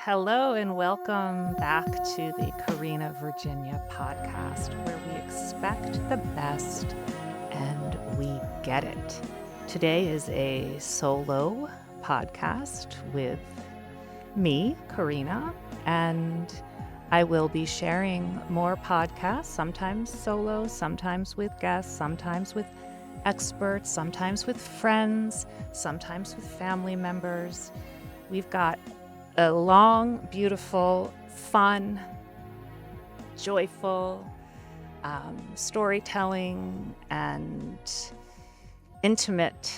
Hello, and welcome back to the Karena Virginia podcast, where we expect the best and we get it. Today is a solo podcast with me, Karena, and I will be sharing more podcasts, sometimes solo, sometimes with guests, sometimes with experts, sometimes with friends, sometimes with family members. We've got a long, beautiful, fun, joyful storytelling and intimate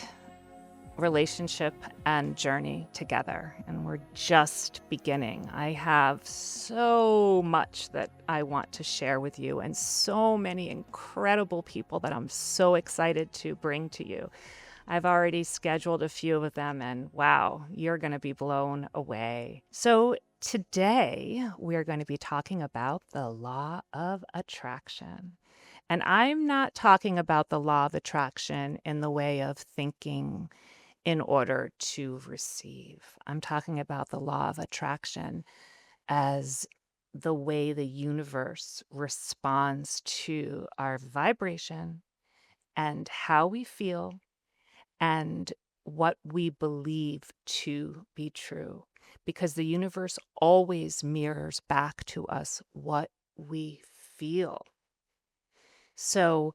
relationship and journey together. And we're just beginning. I have so much that I want to share with you and so many incredible people that I'm so excited to bring to you. I've already scheduled a few of them, and wow, you're going to be blown away. So today we're going to be talking about the law of attraction. And I'm not talking about the law of attraction in the way of thinking in order to receive. I'm talking about the law of attraction as the way the universe responds to our vibration and how we feel and what we believe to be true, because the universe always mirrors back to us what we feel. So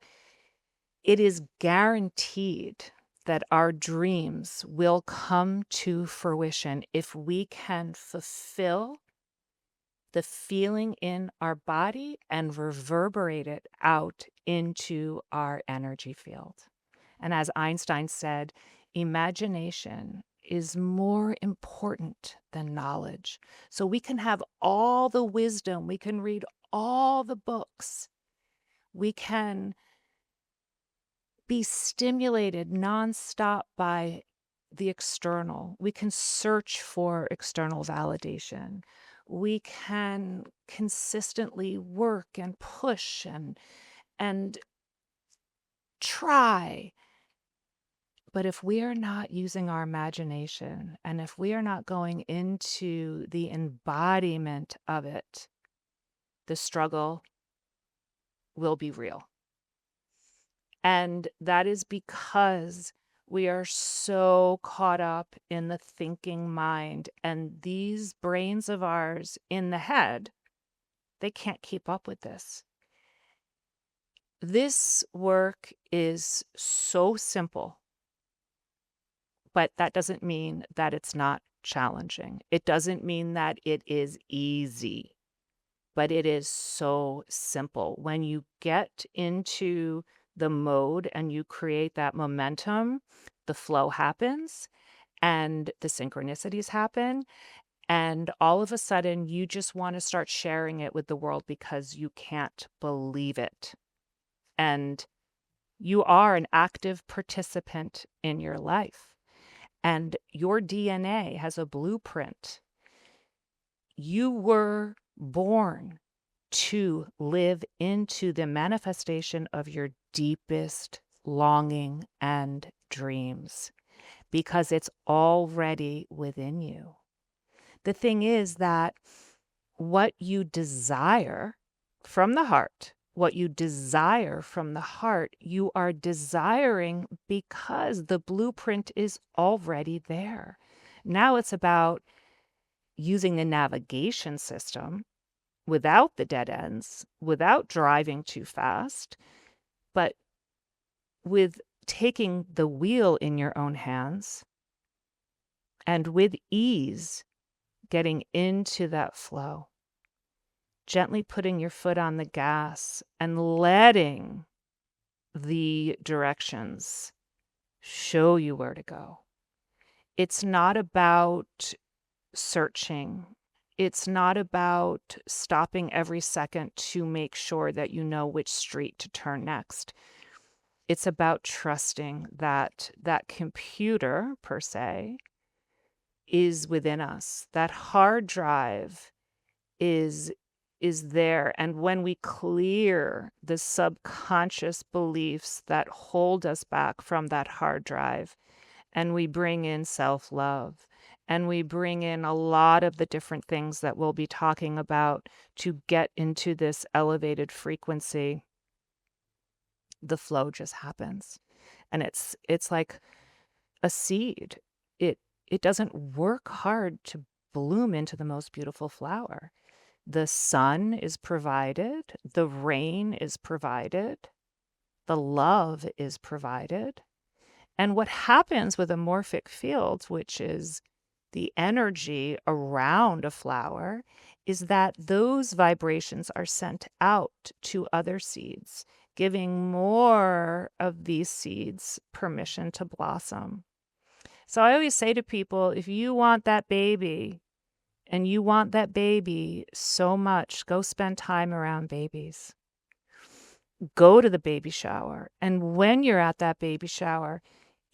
it is guaranteed that our dreams will come to fruition if we can fulfill the feeling in our body and reverberate it out into our energy field. And as Einstein said, imagination is more important than knowledge. So we can have all the wisdom, we can read all the books, we can be stimulated nonstop by the external. We can search for external validation. We can consistently work and push and try. But if we are not using our imagination and if we are not going into the embodiment of it, the struggle will be real. And that is because we are so caught up in the thinking mind, and these brains of ours in the head, they can't keep up with this. This work is so simple, but that doesn't mean that it's not challenging. It doesn't mean that it is easy, but it is so simple. When you get into the mode and you create that momentum, the flow happens and the synchronicities happen. And all of a sudden, you just want to start sharing it with the world because you can't believe it. And you are an active participant in your life. And your DNA has a blueprint. You were born to live into the manifestation of your deepest longing and dreams because it's already within you. The thing is that what you desire from the heart, you are desiring because the blueprint is already there. Now it's about using the navigation system without the dead ends, without driving too fast, but with taking the wheel in your own hands and with ease getting into that flow, gently putting your foot on the gas and letting the directions show you where to go. It's not about searching. It's not about stopping every second to make sure that you know which street to turn next. It's about trusting that that computer, per se, is within us. That hard drive is there. And when we clear the subconscious beliefs that hold us back from that hard drive, and we bring in self-love, and we bring in a lot of the different things that we'll be talking about to get into this elevated frequency, the flow just happens. And it's like a seed. It it doesn't work hard to bloom into the most beautiful flower. The sun is provided, the rain is provided, the love is provided. And what happens with a morphic field, which is the energy around a flower, is that those vibrations are sent out to other seeds, giving more of these seeds permission to blossom. So I always say to people, if you want that baby and you want that baby so much, go spend time around babies. Go to the baby shower. And when you're at that baby shower,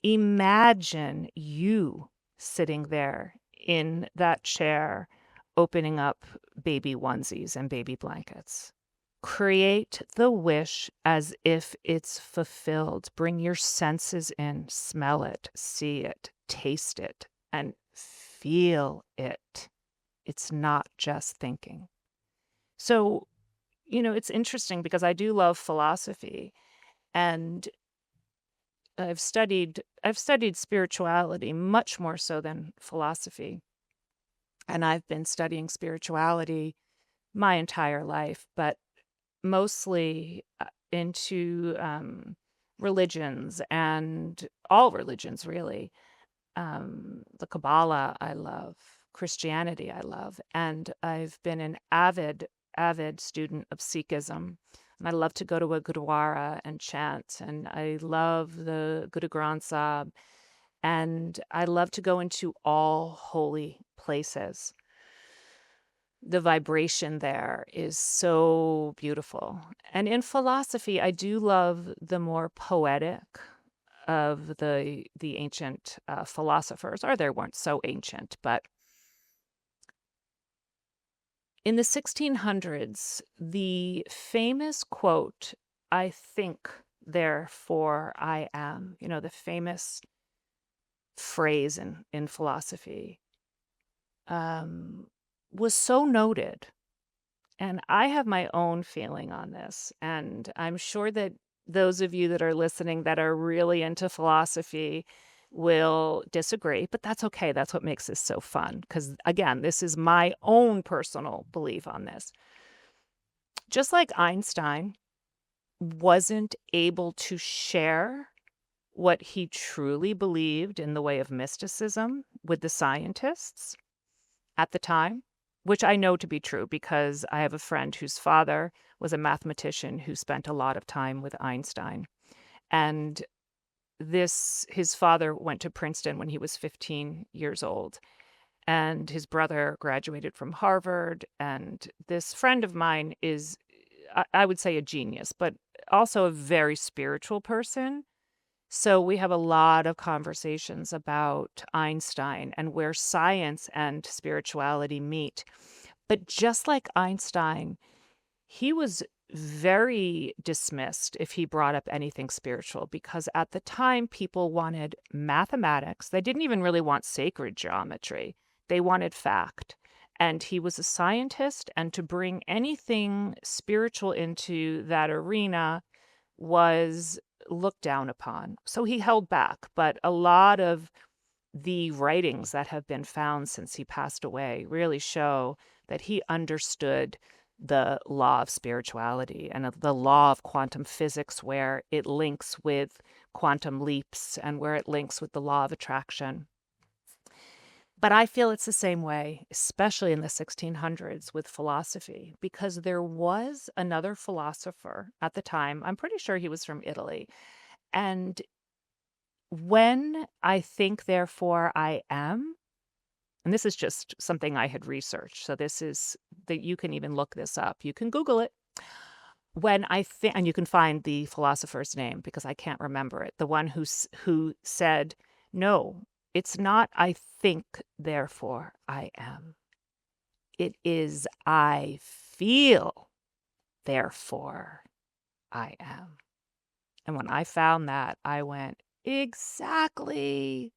imagine you sitting there in that chair, opening up baby onesies and baby blankets. Create the wish as if it's fulfilled. Bring your senses in, smell it, see it, taste it, and feel it. It's not just thinking. So, it's interesting because I do love philosophy, and I've studied spirituality much more so than philosophy. And I've been studying spirituality my entire life, but mostly into religions and all religions, really. The Kabbalah, I love. Christianity, I love. And I've been an avid student of Sikhism. And I love to go to a Gurdwara and chant. And I love the Guru Granth Sahib. And I love to go into all holy places. The vibration there is so beautiful. And in philosophy, I do love the more poetic of the ancient philosophers, or they weren't so ancient, but in the 1600s, the famous quote, "I think, therefore I am," the famous phrase in philosophy, was so noted. And I have my own feeling on this, and I'm sure that those of you that are listening that are really into philosophy will disagree, but that's okay. That's what makes this so fun, because again, this is my own personal belief on this. Just like Einstein wasn't able to share what he truly believed in the way of mysticism with the scientists at the time, which I know to be true because I have a friend whose father was a mathematician who spent a lot of time with Einstein. And his father went to Princeton when he was 15 years old, and his brother graduated from Harvard. And this friend of mine is, I would say, a genius, but also a very spiritual person. So we have a lot of conversations about Einstein and where science and spirituality meet. But just like Einstein, he was very dismissed if he brought up anything spiritual because at the time people wanted mathematics. They didn't even really want sacred geometry. They wanted fact. And he was a scientist, and to bring anything spiritual into that arena was looked down upon. So he held back, but a lot of the writings that have been found since he passed away really show that he understood the law of spirituality and of the law of quantum physics, where it links with quantum leaps and where it links with the law of attraction. But I feel it's the same way, especially in the 1600s with philosophy, because there was another philosopher at the time. I'm pretty sure he was from Italy. And when I think, therefore I am, and this is just something I had researched. So this is that you can even look this up. You can Google it. When I think, and you can find the philosopher's name because I can't remember it. The one who said, "No, it's not I think, therefore I am. It is I feel, therefore I am." And when I found that, I went, exactly.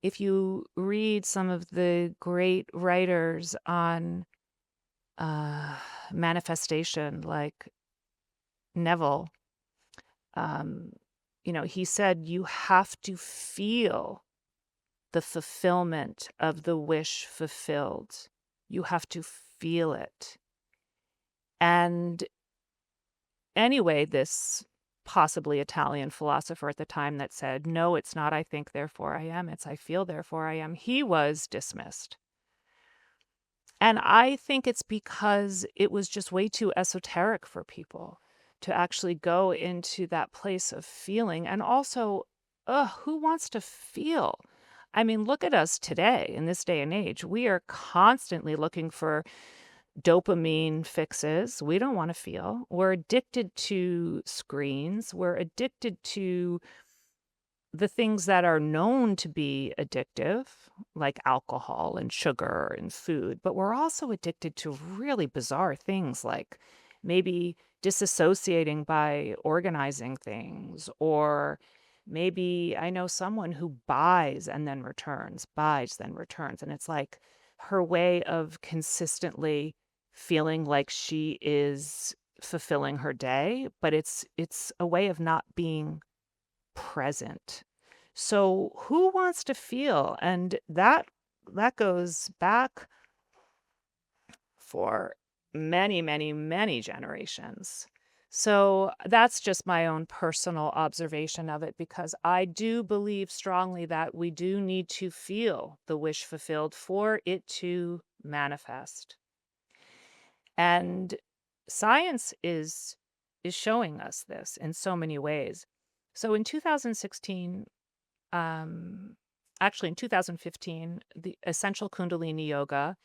if you read some of the great writers on uh, manifestation, like Neville, um, he said you have to feel the fulfillment of the wish fulfilled. You have to feel it. And anyway, this possibly Italian philosopher at the time that said, no, it's not I think, therefore I am, it's I feel, therefore I am, he was dismissed. And I think it's because it was just way too esoteric for people to actually go into that place of feeling. And also, who wants to feel? I mean, look at us today in this day and age. We are constantly looking for dopamine fixes. We don't want to feel. We're addicted to screens. We're addicted to the things that are known to be addictive, like alcohol and sugar and food, but we're also addicted to really bizarre things like maybe disassociating by organizing things, or maybe I know someone who buys and then returns, buys, then returns. And it's like her way of consistently feeling like she is fulfilling her day, but it's a way of not being present. So who wants to feel? And that goes back for many, many, many generations. So that's just my own personal observation of it, because I do believe strongly that we do need to feel the wish fulfilled for it to manifest. And science is showing us this in so many ways. So in 2016, um, actually in 2015, the Essential Kundalini Yoga,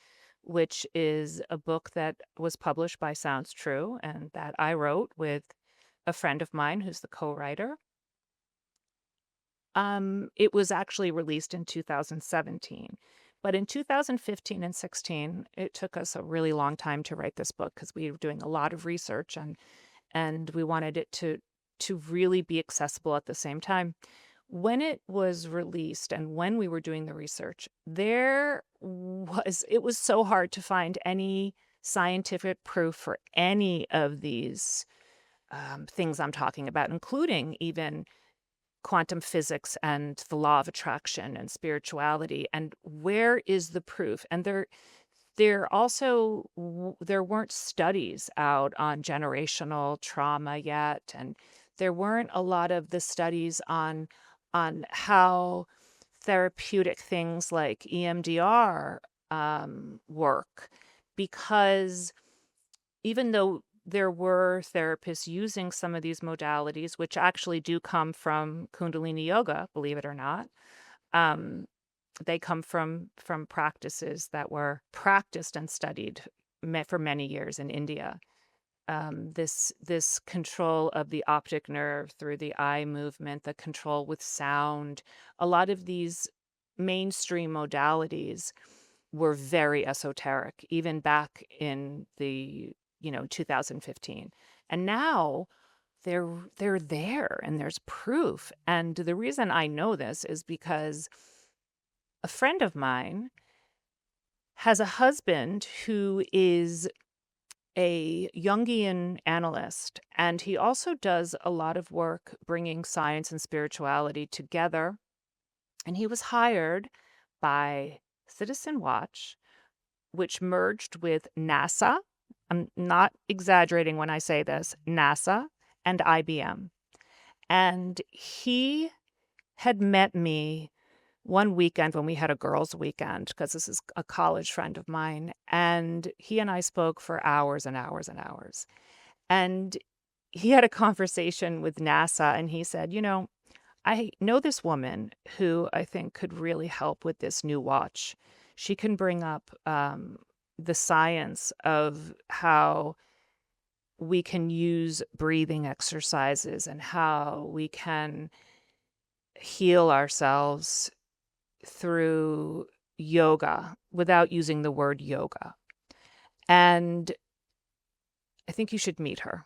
which is a book that was published by Sounds True and that I wrote with a friend of mine who's the co-writer. It was actually released in 2017. But in 2015 and 16, it took us a really long time to write this book because we were doing a lot of research, and we wanted it to really be accessible at the same time. When it was released and when we were doing the research, it was so hard to find any scientific proof for any of these things I'm talking about, including even quantum physics and the law of attraction and spirituality. And where is the proof? And there weren't studies out on generational trauma yet, and there weren't a lot of the studies on how therapeutic things like EMDR work, because even though there were therapists using some of these modalities, which actually do come from Kundalini Yoga, believe it or not, um, they come from practices that were practiced and studied for many years in India. This control of the optic nerve through the eye movement, the control with sound, a lot of these mainstream modalities were very esoteric, even back in the 2015. And now they're there and there's proof. And the reason I know this is because a friend of mine has a husband who is a Jungian analyst, and he also does a lot of work bringing science and spirituality together. And he was hired by Citizen Watch, which merged with NASA. I'm not exaggerating when I say this, NASA and IBM. And he had met me one weekend when we had a girls' weekend, because this is a college friend of mine. And he and I spoke for hours and hours and hours. And he had a conversation with NASA, and he said, I know this woman who I think could really help with this new watch. She can bring up the science of how we can use breathing exercises and how we can heal ourselves through yoga without using the word yoga. And I think you should meet her.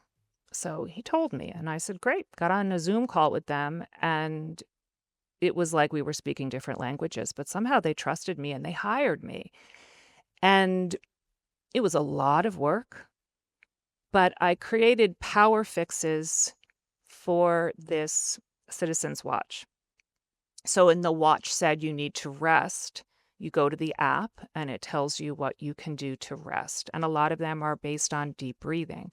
So he told me, and I said, great. Got on a Zoom call with them, and it was like we were speaking different languages, but somehow they trusted me and they hired me. And it was a lot of work, but I created power fixes for this Citizens Watch. So in the watch said you need to rest. You go to the app and it tells you what you can do to rest. And a lot of them are based on deep breathing,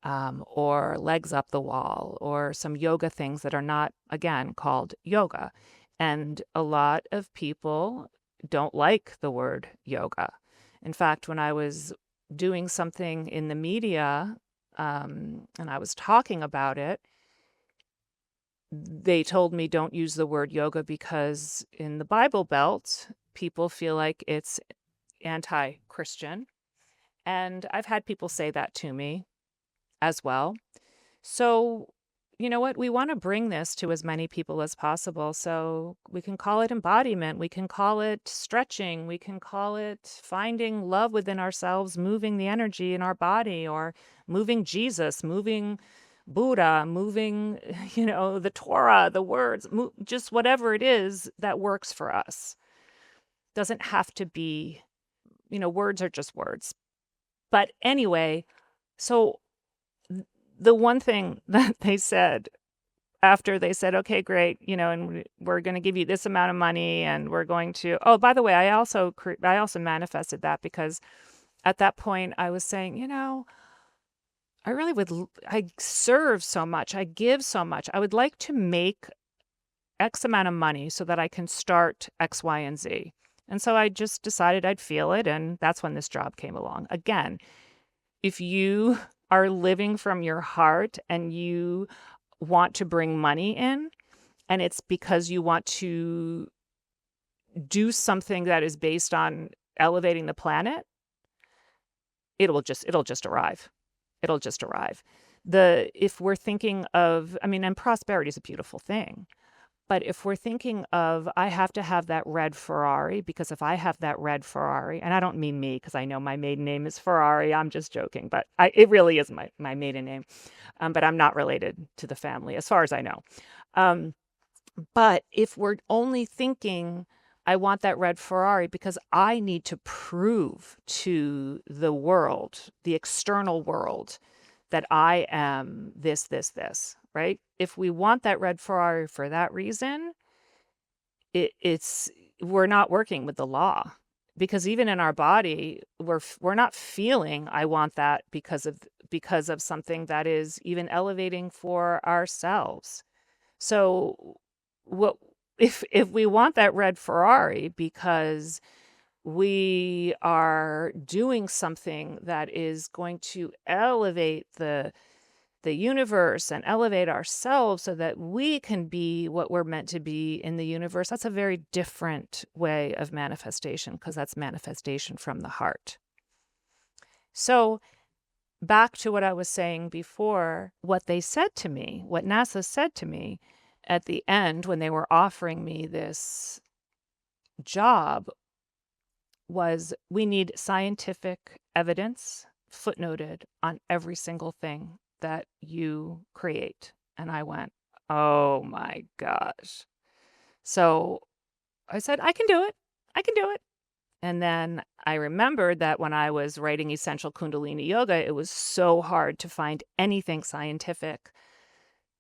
or legs up the wall, or some yoga things that are not, again, called yoga. And a lot of people don't like the word yoga. In fact, when I was doing something in the media, and I was talking about it, they told me don't use the word yoga because in the Bible Belt, people feel like it's anti-Christian. And I've had people say that to me as well. So, you know what? We want to bring this to as many people as possible. So we can call it embodiment. We can call it stretching. We can call it finding love within ourselves, moving the energy in our body, or moving Jesus, moving Buddha, moving, the Torah, the words, just whatever it is that works for us. Doesn't have to be, words are just words. But anyway, so the one thing that they said after they said, okay, great, and we're going to give you this amount of money and we're going to, oh, by the way, I also manifested that because at that point I was saying, I really I serve so much, I give so much. I would like to make X amount of money so that I can start X, Y, and Z. And so I just decided I'd feel it. And that's when this job came along. Again, if you are living from your heart and you want to bring money in, and it's because you want to do something that is based on elevating the planet, it'll just arrive. It'll just arrive. If we're thinking of, and prosperity is a beautiful thing. But if we're thinking of, I have to have that red Ferrari, because if I have that red Ferrari, and I don't mean me, because I know my maiden name is Ferrari, I'm just joking, but it really is my maiden name. But I'm not related to the family, as far as I know. But if we're only thinking, I want that red Ferrari because I need to prove to the world, the external world, that I am this, right? If we want that red Ferrari for that reason, we're not working with the law, because even in our body, we're not feeling I want that because of something that is even elevating for ourselves. So what if we want that red Ferrari because we are doing something that is going to elevate the universe and elevate ourselves so that we can be what we're meant to be in the universe, that's a very different way of manifestation, because that's manifestation from the heart. So back to what I was saying before, what they said to me, what NASA said to me at the end when they were offering me this job was, we need scientific evidence footnoted on every single thing that you create. And I went, oh my gosh. So I said, I can do it. I can do it. And then I remembered that when I was writing Essential Kundalini Yoga, it was so hard to find anything scientific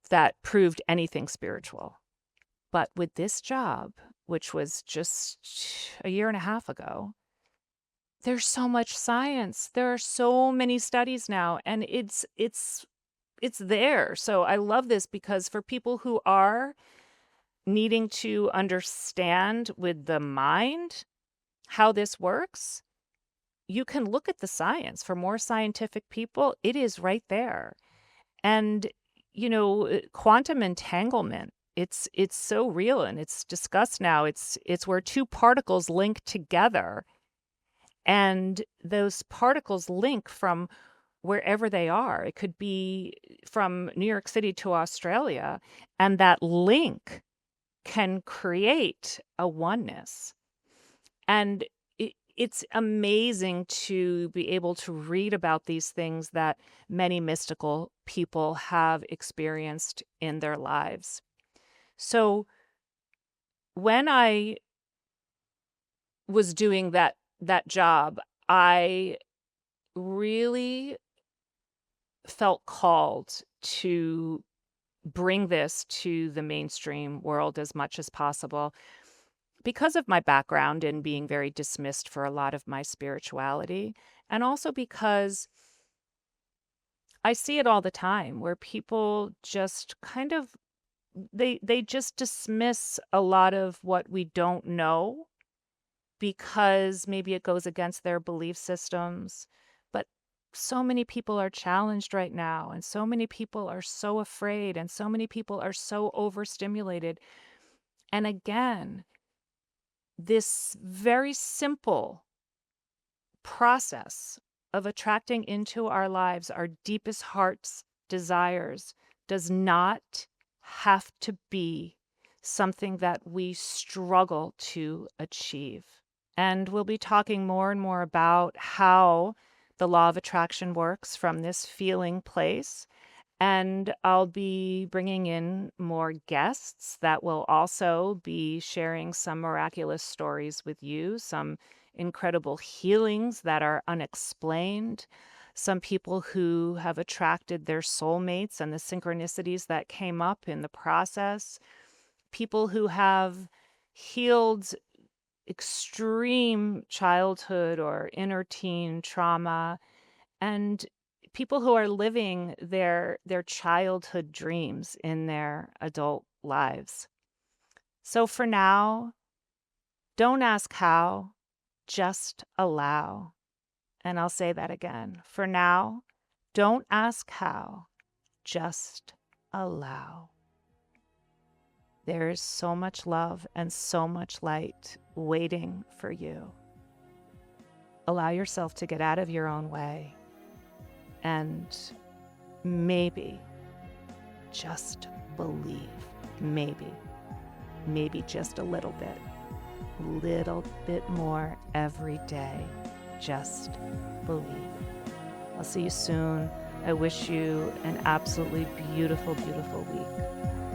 that proved anything spiritual. But with this job, which was just a year and a half ago, there's so much science. There are so many studies now, and it's there. So I love this, because for people who are needing to understand with the mind how this works, you can look at the science. For more scientific people, it is right there. And, quantum entanglement, it's so real, and it's discussed now. It's where two particles link together, and those particles link from wherever they are. It could be from New York City to Australia, and that link can create a oneness. And it's amazing to be able to read about these things that many mystical people have experienced in their lives. So when I was doing that job, I really felt called to bring this to the mainstream world as much as possible because of my background in being very dismissed for a lot of my spirituality, and also because I see it all the time where people just kind of they just dismiss a lot of what we don't know because maybe it goes against their belief systems. But so many people are challenged right now, and so many people are so afraid, and so many people are so overstimulated. And again, this very simple process of attracting into our lives our deepest heart's desires does not have to be something that we struggle to achieve. And we'll be talking more and more about how the law of attraction works from this feeling place. And I'll be bringing in more guests that will also be sharing some miraculous stories with you, some incredible healings that are unexplained, some people who have attracted their soulmates and the synchronicities that came up in the process, people who have healed extreme childhood or inner teen trauma, and people who are living their childhood dreams in their adult lives. So for now, don't ask how, just allow. And I'll say that again. For now, don't ask how, just allow. There is so much love and so much light waiting for you. Allow yourself to get out of your own way and maybe just believe. Maybe just a little bit more every day. Just believe. I'll see you soon. I wish you an absolutely beautiful, beautiful week.